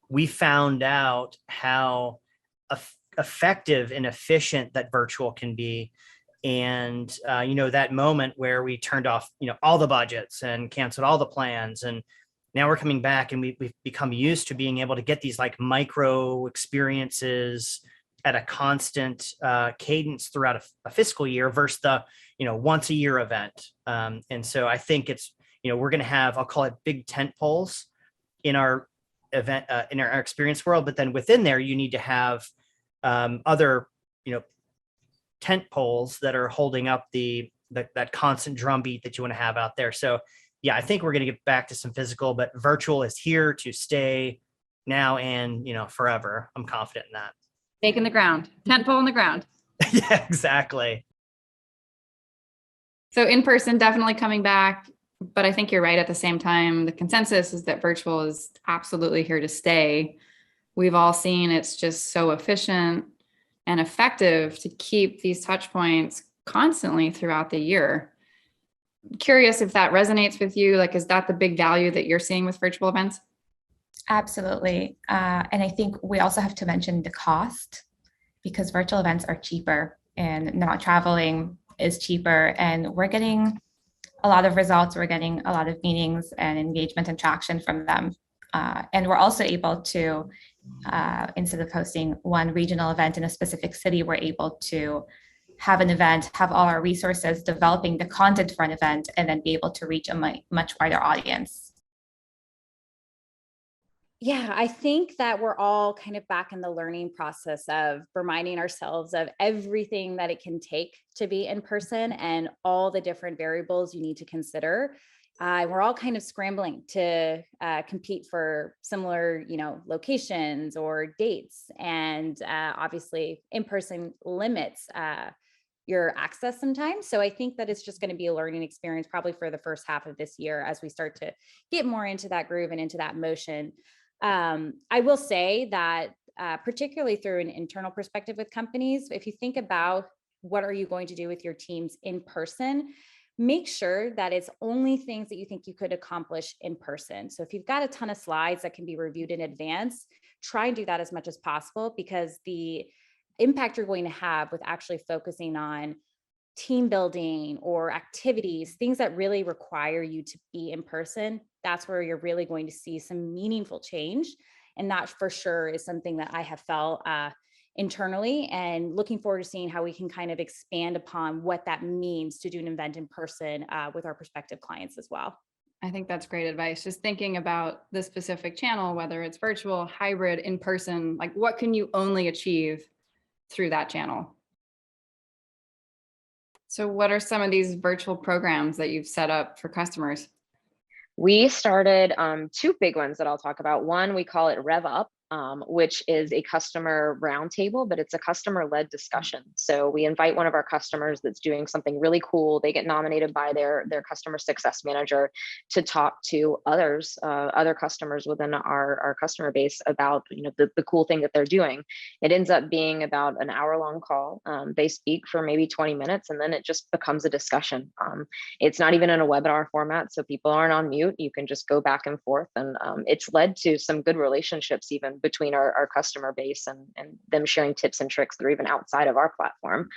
we found out how effective and efficient that virtual can be. And that moment where we turned off all the budgets and canceled all the plans, and now we're coming back, and we've become used to being able to get these like micro experiences at a constant cadence throughout a fiscal year versus the once a year event. And so I think it's we're going to have, I'll call it, big tent poles in our event, in our experience world, but then within there you need to have other tent poles that are holding up that constant drumbeat that you want to have out there. So yeah, I think we're going to get back to some physical, but virtual is here to stay now and forever. I'm confident in that. Stake in the ground, tent pole in the ground. Yeah, exactly. So in person, definitely coming back, but I think you're right. At the same time, the consensus is that virtual is absolutely here to stay. We've all seen it's just so efficient and effective to keep these touch points constantly throughout the year. Curious if that resonates with you. Like, is that the big value that you're seeing with virtual events? Absolutely. And I think we also have to mention the cost, because virtual events are cheaper and not traveling is cheaper. And we're getting a lot of results. We're getting a lot of meetings and engagement and traction from them. And we're also able to, instead of hosting one regional event in a specific city, we're able to have an event, have all our resources, developing the content for an event, and then be able to reach a much wider audience. Yeah, I think that we're all kind of back in the learning process of reminding ourselves of everything that it can take to be in person and all the different variables you need to consider. We're all kind of scrambling to compete for similar, locations or dates. And obviously in-person limits your access sometimes. So I think that it's just going to be a learning experience probably for the first half of this year as we start to get more into that groove and into that motion. I will say that particularly through an internal perspective with companies, if you think about what are you going to do with your teams in person, make sure that it's only things that you think you could accomplish in person. So if you've got a ton of slides that can be reviewed in advance, try and do that as much as possible, because the impact you're going to have with actually focusing on team building or activities, things that really require you to be in person, that's where you're really going to see some meaningful change. And that for sure is something that I have felt internally, and looking forward to seeing how we can kind of expand upon what that means to do an event in person with our prospective clients as well. I think that's great advice. Just thinking about the specific channel, whether it's virtual, hybrid, in person, like what can you only achieve through that channel? So what are some of these virtual programs that you've set up for customers? We started two big ones that I'll talk about. One, we call it Rev Up, which is a customer roundtable, but it's a customer-led discussion. So we invite one of our customers that's doing something really cool. They get nominated by their customer success manager to talk to other customers within our customer base about the cool thing that they're doing. It ends up being about an hour-long call. They speak for maybe 20 minutes, and then it just becomes a discussion. It's not even in a webinar format, so people aren't on mute. You can just go back and forth, and it's led to some good relationships even between our customer base and them sharing tips and tricks that are even outside of our platform.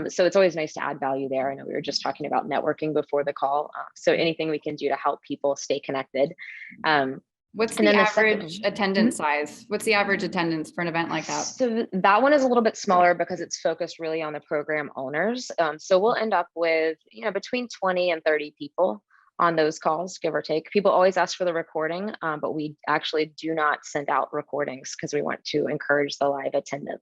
So it's always nice to add value there. I know we were just talking about networking before the call. So anything we can do to help people stay connected. What's the average attendance size? What's the average attendance for an event like that? So that one is a little bit smaller because it's focused really on the program owners. So we'll end up with, between 20 and 30 people on those calls, give or take. People always ask for the recording, but we actually do not send out recordings because we want to encourage the live attendance.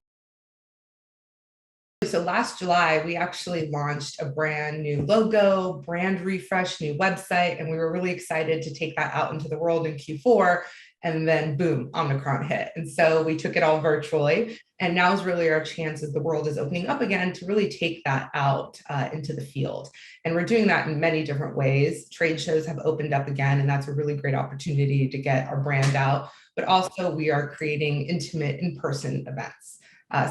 So last July, we actually launched a brand new logo, brand refresh, new website, and we were really excited to take that out into the world in Q4. And then boom, Omicron hit. And so we took it all virtually. And now is really our chance, as the world is opening up again, to really take that out into the field. And we're doing that in many different ways. Trade shows have opened up again, and that's a really great opportunity to get our brand out. But also we are creating intimate in-person events.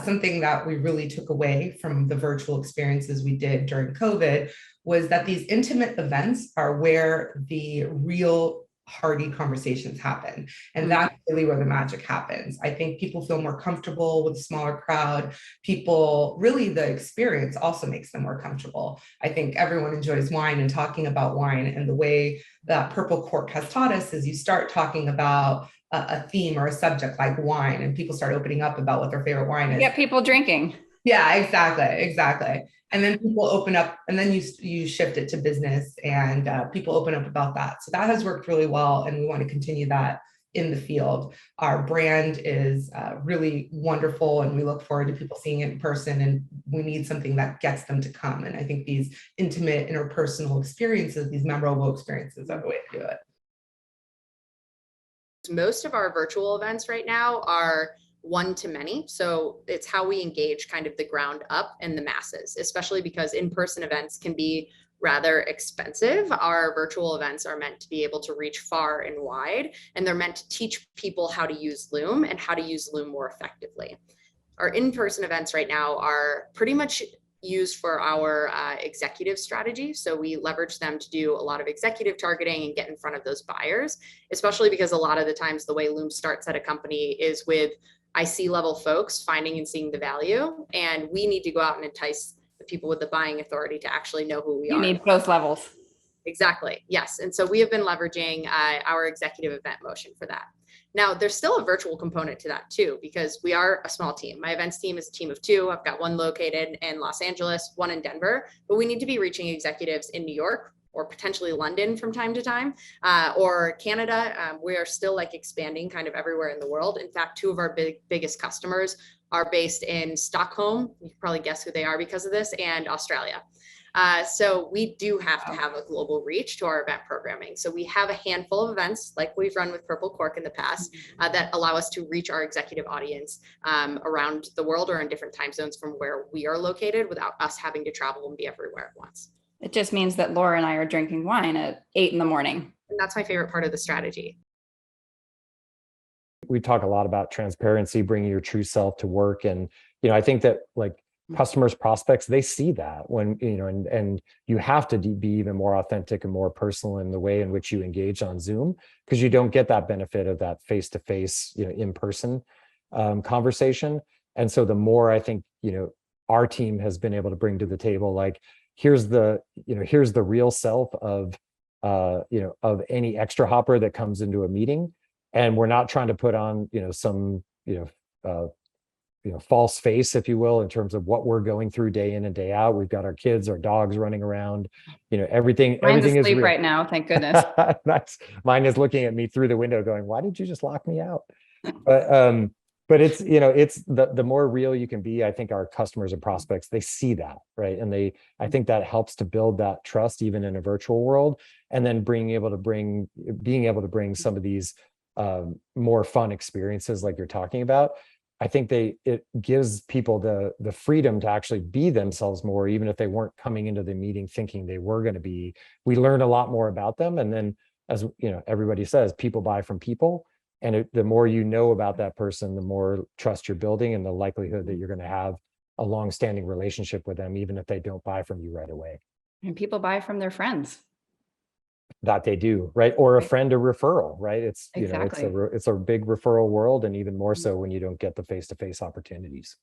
Something that we really took away from the virtual experiences we did during COVID was that these intimate events are where the real hearty conversations happen. And Mhm. that's really where the magic happens. I think people feel more comfortable with a smaller crowd. People, really, the experience also makes them more comfortable. I think everyone enjoys wine and talking about wine. And the way that Purple Cork has taught us is you start talking about a theme or a subject like wine, and people start opening up about what their favorite wine is. Get people drinking. Yeah, exactly. And then people open up, and then you shift it to business, and people open up about that. So that has worked really well, and we want to continue that in the field. Our brand is really wonderful, and we look forward to people seeing it in person. And we need something that gets them to come. And I think these intimate, interpersonal experiences, these memorable experiences, are the way to do it. Most of our virtual events right now are one-to-many. So it's how we engage kind of the ground up and the masses, especially because in-person events can be rather expensive. Our virtual events are meant to be able to reach far and wide, and they're meant to teach people how to use Loom and how to use Loom more effectively. Our in-person events right now are pretty much used for our executive strategy. So we leverage them to do a lot of executive targeting and get in front of those buyers, especially because a lot of the times the way Loom starts at a company is with IC level folks finding and seeing the value. And we need to go out and entice the people with the buying authority to actually know who we You are. need both levels. Exactly. Yes. And so we have been leveraging our executive event motion for that. Now, there's still a virtual component to that too, because we are a small team. My events team is a team of 2. I've got one located in Los Angeles, one in Denver, but we need to be reaching executives in New York or potentially London from time to time, or Canada. We are still like expanding kind of everywhere in the world. In fact, 2 of our biggest customers are based in Stockholm. You can probably guess who they are because of this, and Australia. So we do have to have a global reach to our event programming. So we have a handful of events like we've run with Purple Cork in the past that allow us to reach our executive audience around the world or in different time zones from where we are located without us having to travel and be everywhere at once. It just means that Laura and I are drinking wine at 8 a.m. And that's my favorite part of the strategy. We talk a lot about transparency, bringing your true self to work. And, I think that like customers, prospects, they see that when, and you have to be even more authentic and more personal in the way in which you engage on Zoom, because you don't get that benefit of that face-to-face, in-person conversation. And so the more I think, our team has been able to bring to the table, like, here's the real self of, of any extra hopper that comes into a meeting. And we're not trying to put on, some, false face, if you will, in terms of what we're going through day in and day out. We've got our kids, our dogs running around, everything. Mine's Everything is asleep real. right now, thank goodness. Nice. Mine is looking at me through the window going, why did you just lock me out? But it's, it's the more real you can be. I think our customers and prospects, they see that, right? And I think that helps to build that trust even in a virtual world. And then being able to bring some of these more fun experiences like you're talking about. I think it gives people the freedom to actually be themselves more, even if they weren't coming into the meeting thinking they were going to be. We learn a lot more about them. And then, as everybody says, people buy from people. And the more you know about that person, the more trust you're building and the likelihood that you're going to have a long-standing relationship with them, even if they don't buy from you right away. And people buy from their friends. That they do, right? Or a friend, a referral, right? It's, Exactly. it's a big referral world, and even more so when you don't get the face-to-face opportunities.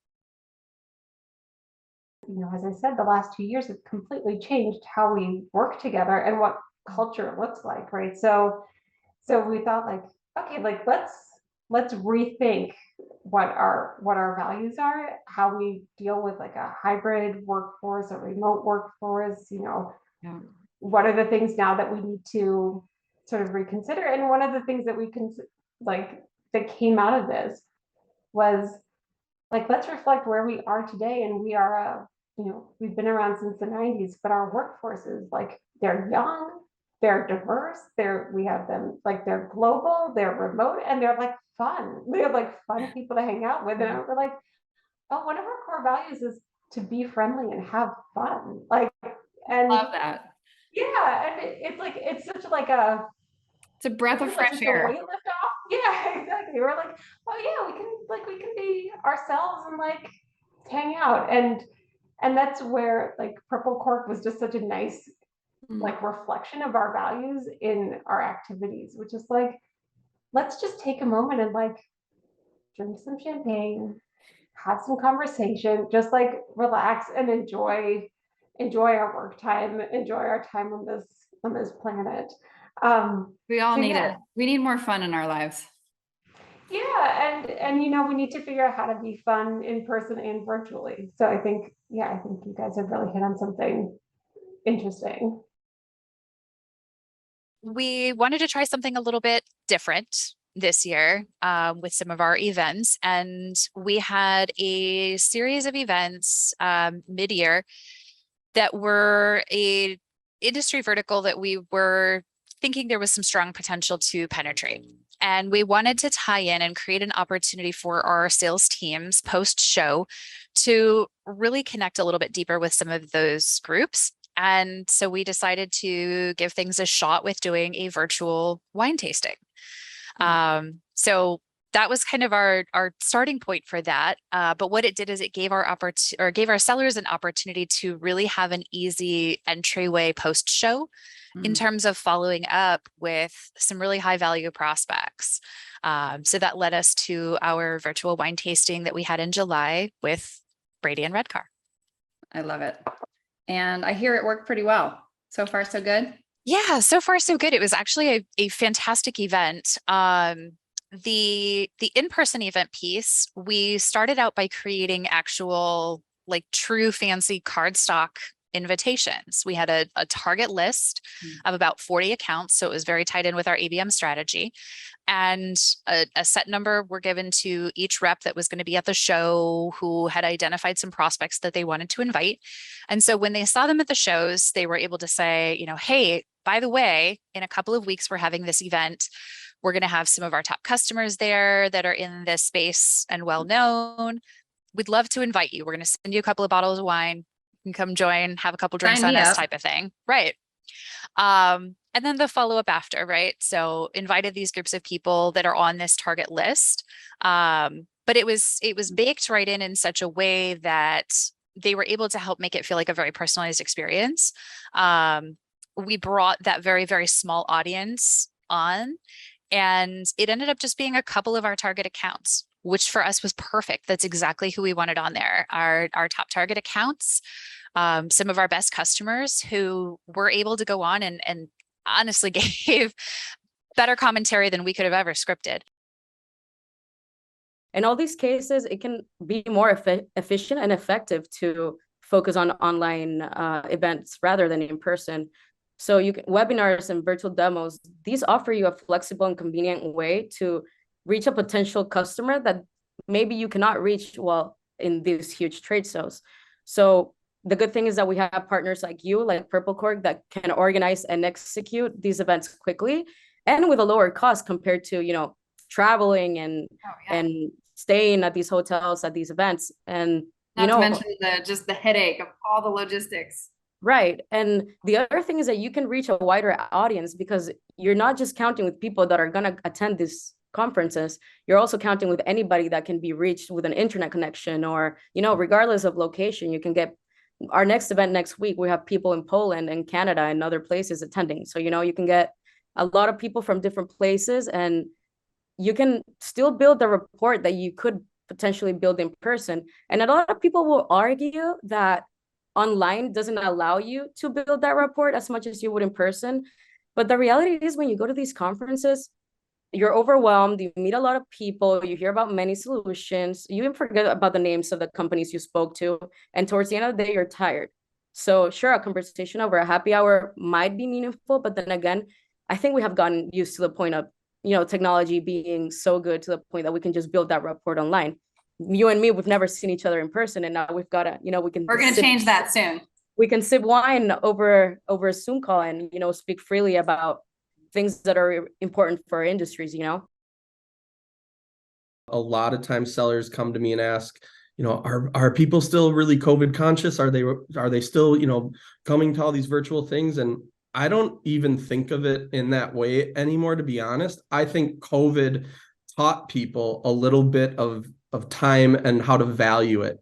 As I said, the last 2 years have completely changed how we work together and what culture looks like, right? So we thought like, okay, like let's rethink what our values are, how we deal with like a hybrid workforce, a remote workforce, Yeah. what are the things now that we need to sort of reconsider? And one of the things that we can that came out of this was like, let's reflect where we are today. And we are, we've been around since the 90s, but our workforce is like, they're young, they're diverse, we have them like, they're global, they're remote, and they're like fun. They're like fun people to hang out with. And we're like, oh, one of our core values is to be friendly and have fun. Like, and Love that. yeah, and it's like, it's such like It's a breath of fresh just a air. weight lift off. Yeah, exactly. We're like, oh yeah, we can be ourselves and like hang out. And that's where like Purple Cork was just such a nice like reflection of our values in our activities, which is like, let's just take a moment and like drink some champagne, have some conversation, just like relax and enjoy our work time, enjoy our time on this planet. We all So need yeah. it. We need more fun in our lives. Yeah, and you know, we need to figure out how to be fun in person and virtually. So I think you guys have really hit on something interesting. We wanted to try something a little bit different this year with some of our events. And we had a series of events mid-year that were a industry vertical that we were thinking there was some strong potential to penetrate. And we wanted to tie in and create an opportunity for our sales teams post-show to really connect a little bit deeper with some of those groups. And so we decided to give things a shot with doing a virtual wine tasting. So that was kind of our starting point for that. But what it did is it gave our sellers an opportunity to really have an easy entryway post-show in terms of following up with some really high value prospects. So that led us to our virtual wine tasting that we had in July with Brady and Redcar. I love it. And I hear it worked pretty well. So far, so good. Yeah, so far so good. It was actually a fantastic event. The in-person event piece, we started out by creating actual like true fancy cardstock invitations. We had a target list of about 40 accounts. So it was very tied in with our ABM strategy. And a set number were given to each rep that was going to be at the show who had identified some prospects that they wanted to invite. And so when they saw them at the shows, they were able to say, hey, by the way, in a couple of weeks, we're having this event. We're going to have some of our top customers there that are in this space and well known. We'd love to invite you. We're going to send you a couple of bottles of wine. You can come join, have a couple drinks on us type of thing. Right. And then the follow-up after, right? So invited these groups of people that are on this target list. But it was baked right in such a way that they were able to help make it feel like a very personalized experience. We brought that very, very small audience on, and it ended up just being a couple of our target accounts, which for us was perfect. That's exactly who we wanted on there. Our top target accounts, some of our best customers who were able to go on and honestly gave better commentary than we could have ever scripted. In all these cases, it can be more efficient and effective to focus on online events rather than in person. So webinars and virtual demos, these offer you a flexible and convenient way to reach a potential customer that maybe you cannot reach in these huge trade shows. So the good thing is that we have partners like you, like Purple Cork, that can organize and execute these events quickly and with a lower cost compared to, traveling and staying at these hotels, at these events. And, Not to mention the headache of all the logistics. Right. And the other thing is that you can reach a wider audience because you're not just counting with people that are going to attend these conferences. You're also counting with anybody that can be reached with an internet connection or, regardless of location, you can get our next event next week. We have people in Poland and Canada and other places attending. So, you can get a lot of people from different places and you can still build the rapport that you could potentially build in person. And a lot of people will argue that online doesn't allow you to build that rapport as much as you would in person. But the reality is when you go to these conferences, you're overwhelmed, you meet a lot of people, you hear about many solutions, you even forget about the names of the companies you spoke to. And towards the end of the day, you're tired. So sure, a conversation over a happy hour might be meaningful, but then again, I think we have gotten used to the point of, technology being so good to the point that we can just build that rapport online. You and me, we've never seen each other in person, and now we've got to, we're going to change that soon. We can sip wine over a Zoom call and, speak freely about things that are important for our industries, A lot of times sellers come to me and ask, are people still really COVID conscious? Are they still, coming to all these virtual things? And I don't even think of it in that way anymore, to be honest. I think COVID taught people a little bit of time and how to value it.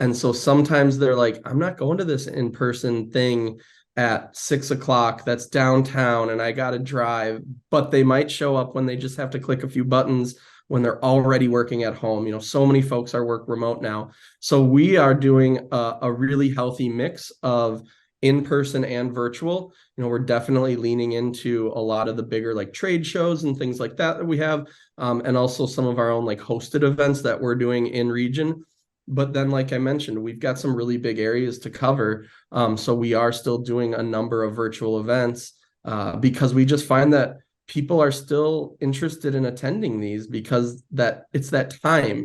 And so sometimes they're like, I'm not going to this in-person thing at 6 o'clock that's downtown and I got to drive, but they might show up when they just have to click a few buttons when they're already working at home. You know, so many folks are work remote now. So we are doing a really healthy mix of in-person and virtual. You know, we're definitely leaning into a lot of the bigger like trade shows and things like that we have, and also some of our own like hosted events that we're doing in region. But then, like I mentioned, we've got some really big areas to cover. So we are still doing a number of virtual events because we just find that people are still interested in attending these because that it's that time.